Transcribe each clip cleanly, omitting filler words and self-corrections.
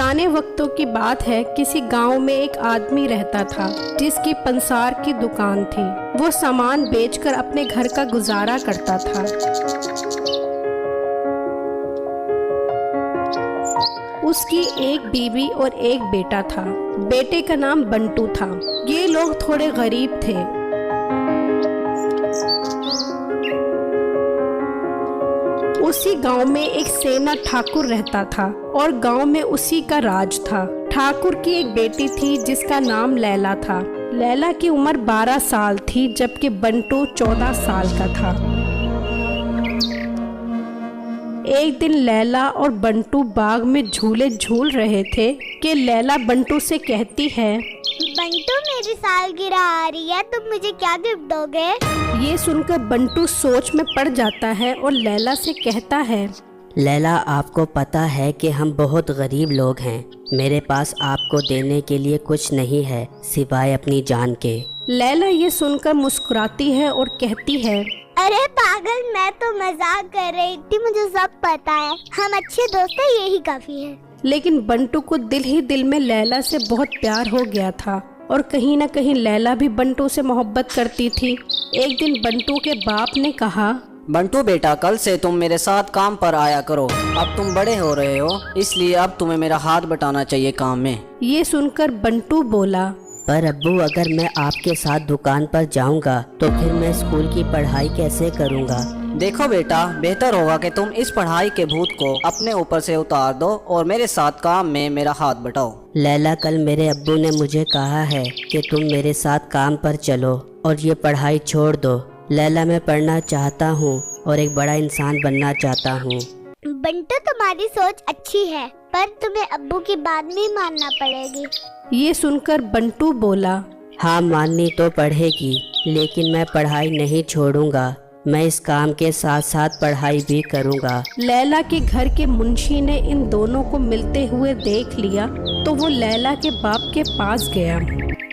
पुराने वक्तों की बात है। किसी गांव में एक आदमी रहता था जिसकी पंसार की दुकान थी। वो सामान बेचकर अपने घर का गुजारा करता था। उसकी एक बीवी और एक बेटा था। बेटे का नाम बंटू था। ये लोग थोड़े गरीब थे। उसी गांव में एक सेना ठाकुर रहता था और गांव में उसी का राज था। ठाकुर की एक बेटी थी जिसका नाम लैला था। लैला की उम्र 12 साल थी जबकि बंटू 14 साल का था। एक दिन लैला और बंटू बाग में झूले झूल रहे थे कि लैला बंटू से कहती है, बंटू मेरी सालगिरह आ रही है, तुम मुझे क्या गिफ्ट दोगे? ये सुनकर बंटू सोच में पड़ जाता है और लैला से कहता है, लैला, आपको पता है कि हम बहुत गरीब लोग हैं। मेरे पास आपको देने के लिए कुछ नहीं है सिवाय अपनी जान के। लैला ये सुनकर मुस्कुराती है और कहती है, अरे पागल, मैं तो मजाक कर रही थी, मुझे सब पता है। हम अच्छे दोस्त हैं, यही काफी है। लेकिन बंटू को दिल ही दिल में लैला से बहुत प्यार हो गया था और कहीं न कहीं लैला भी बंटू से मोहब्बत करती थी। एक दिन बंटू के बाप ने कहा, बंटू बेटा, कल से तुम मेरे साथ काम पर आया करो। अब तुम बड़े हो रहे हो, इसलिए अब तुम्हें मेरा हाथ बटाना चाहिए काम में। ये सुनकर बंटू बोला, पर अब्बू, अगर मैं आपके साथ दुकान पर जाऊंगा तो फिर मैं स्कूल की पढ़ाई कैसे करूंगा? देखो बेटा, बेहतर होगा कि तुम इस पढ़ाई के भूत को अपने ऊपर से उतार दो और मेरे साथ काम में मेरा हाथ बटाओ। लैला, कल मेरे अब्बू ने मुझे कहा है कि तुम मेरे साथ काम पर चलो और ये पढ़ाई छोड़ दो। लैला, मैं पढ़ना चाहता हूँ और एक बड़ा इंसान बनना चाहता हूँ। बंटू, तुम्हारी सोच अच्छी है, पर तुम्हें अब्बू की बात भी मानना पड़ेगी। ये सुनकर बंटू बोला, हाँ, माननी तो पड़ेगी, लेकिन मैं पढ़ाई नहीं छोड़ूंगा। मैं इस काम के साथ साथ पढ़ाई भी करूंगा। लैला के घर के मुंशी ने इन दोनों को मिलते हुए देख लिया तो वो लैला के बाप के पास गया।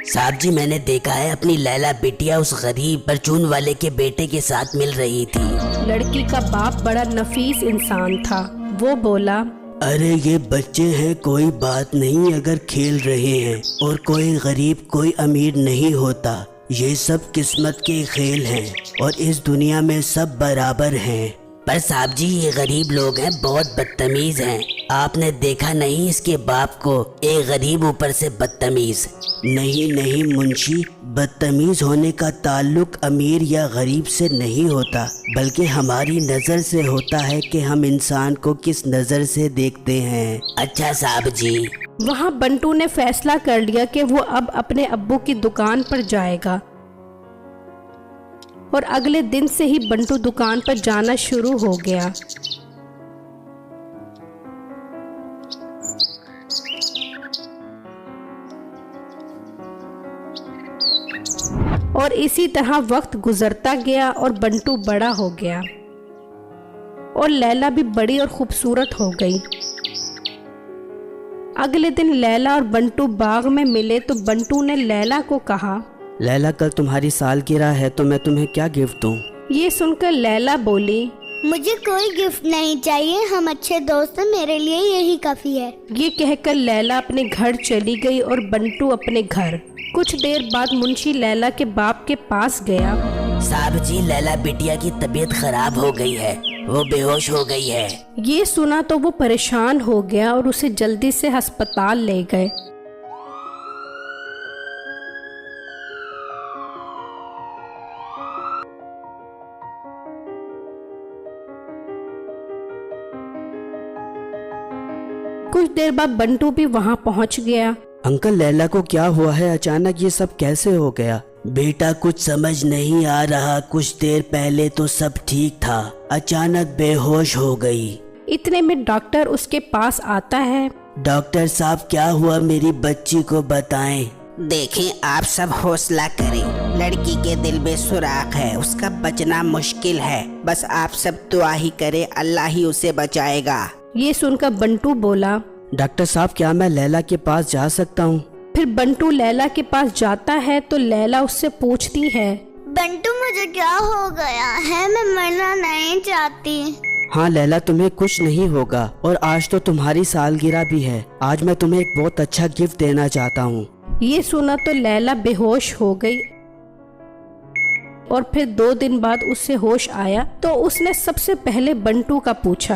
साहब जी, मैंने देखा है अपनी लैला बिटिया उस गरीब परचून वाले के बेटे के साथ मिल रही थी। लड़की का बाप बड़ा नफीस इंसान था। वो बोला, अरे ये बच्चे हैं, कोई बात नहीं अगर खेल रहे हैं, और कोई गरीब कोई अमीर नहीं होता। ये सब किस्मत के खेल हैं और इस दुनिया में सब बराबर हैं। पर साहब जी, ये गरीब लोग हैं, बहुत बदतमीज हैं। आपने देखा नहीं इसके बाप को, एक गरीब ऊपर से बदतमीज। नहीं नहीं मुंशी, बदतमीज होने का ताल्लुक अमीर या गरीब से नहीं होता, बल्कि हमारी नज़र से होता है कि हम इंसान को किस नज़र से देखते हैं। अच्छा साहब जी। वहाँ बंटू ने फैसला कर लिया कि वो अब अपने अब्बू की दुकान पर जाएगा और अगले दिन से ही बंटू दुकान पर जाना शुरू हो गया। और इसी तरह वक्त गुजरता गया और बंटू बड़ा हो गया और लैला भी बड़ी और खूबसूरत हो गई। अगले दिन लैला और बंटू बाग में मिले तो बंटू ने लैला को कहा, लैला, कल तुम्हारी सालगिरह है तो मैं तुम्हें क्या गिफ्ट दूं? ये सुनकर लैला बोली, मुझे कोई गिफ्ट नहीं चाहिए, हम अच्छे दोस्त हैं, मेरे लिए यही काफी है। ये कहकर लैला अपने घर चली गई और बंटू अपने घर। कुछ देर बाद मुंशी लैला के बाप के पास गया। साहब जी, लैला बिटिया की तबीयत खराब हो गई है, वो बेहोश हो गई है। ये सुना तो वो परेशान हो गया और उसे जल्दी से अस्पताल ले गए। कुछ देर बाद बंटू भी वहाँ पहुँच गया। अंकल, लैला को क्या हुआ है? अचानक ये सब कैसे हो गया? बेटा, कुछ समझ नहीं आ रहा। कुछ देर पहले तो सब ठीक था, अचानक बेहोश हो गई। इतने में डॉक्टर उसके पास आता है। डॉक्टर साहब, क्या हुआ मेरी बच्ची को बताएं। देखें, आप सब हौसला करें, लड़की के दिल में सुराख है, उसका बचना मुश्किल है। बस आप सब दुआ ही करें, अल्लाह ही उसे बचाएगा। ये सुनकर बंटू बोला, डॉक्टर साहब, क्या मैं लैला के पास जा सकता हूँ? फिर बंटू लैला के पास जाता है तो लैला उससे पूछती है, बंटू, मुझे क्या हो गया है? मैं मरना नहीं चाहती। हाँ लैला, तुम्हें कुछ नहीं होगा। और आज तो तुम्हारी सालगिरह भी है। आज मैं तुम्हें एक बहुत अच्छा गिफ्ट देना चाहता हूँ। ये सुना तो लैला बेहोश हो गई और फिर 2 दिन बाद उससे होश आया तो उसने सबसे पहले बंटू का पूछा।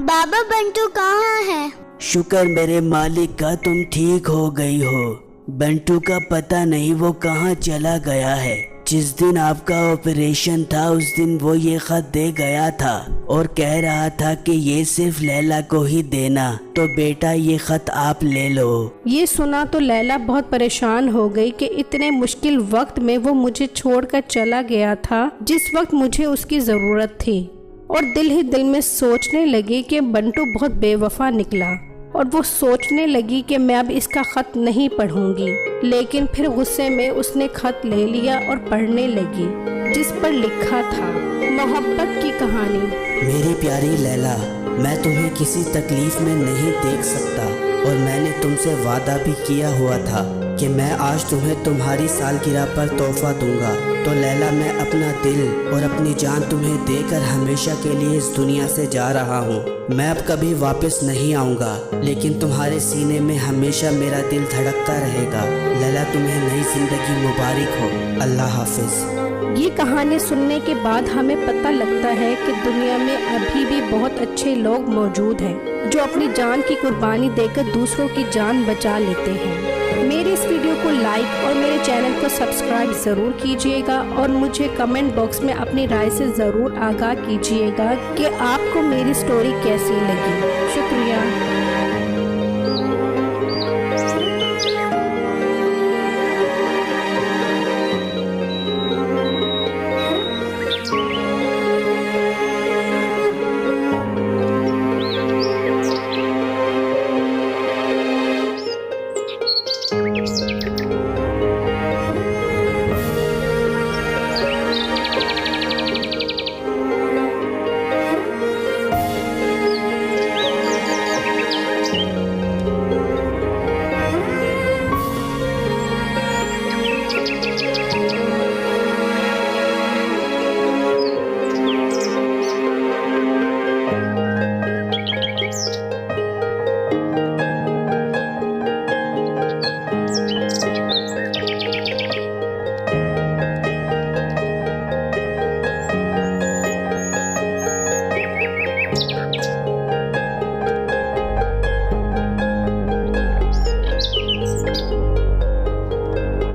बाबा बंटू कहाँ है? शुक्र मेरे मालिक का तुम ठीक हो गई हो। बंटू का पता नहीं वो कहाँ चला गया है। जिस दिन आपका ऑपरेशन था उस दिन वो ये खत दे गया था और कह रहा था कि ये सिर्फ लैला को ही देना। तो बेटा ये खत आप ले लो। ये सुना तो लैला बहुत परेशान हो गई कि इतने मुश्किल वक्त में वो मुझे छोड़कर चला गया था जिस वक्त मुझे उसकी ज़रूरत थी। और दिल ही दिल में सोचने लगी कि बंटू बहुत बेवफा निकला और वो सोचने लगी कि मैं अब इसका खत नहीं पढ़ूंगी। लेकिन फिर गुस्से में उसने खत ले लिया और पढ़ने लगी, जिस पर लिखा था, मोहब्बत की कहानी। मेरी प्यारी लैला, मैं तुम्हें किसी तकलीफ में नहीं देख सकता और मैंने तुमसे वादा भी किया हुआ था कि मैं आज तुम्हें तुम्हारी सालगिरह पर तोहफा दूंगा। तो लैला, मैं अपना दिल और अपनी जान तुम्हें देकर हमेशा के लिए इस दुनिया से जा रहा हूँ। मैं अब कभी वापस नहीं आऊँगा, लेकिन तुम्हारे सीने में हमेशा मेरा दिल धड़कता रहेगा। लैला, तुम्हें नई जिंदगी मुबारक हो। अल्लाह हाफिज। ये कहानी सुनने के बाद हमें पता लगता है कि दुनिया में अभी भी बहुत अच्छे लोग मौजूद हैं जो अपनी जान की कुर्बानी देकर दूसरों की जान बचा लेते हैं। मेरे इस वीडियो को लाइक और मेरे चैनल को सब्सक्राइब ज़रूर कीजिएगा और मुझे कमेंट बॉक्स में अपनी राय से ज़रूर आगाह कीजिएगा कि आपको मेरी स्टोरी कैसी लगी। शुक्रिया।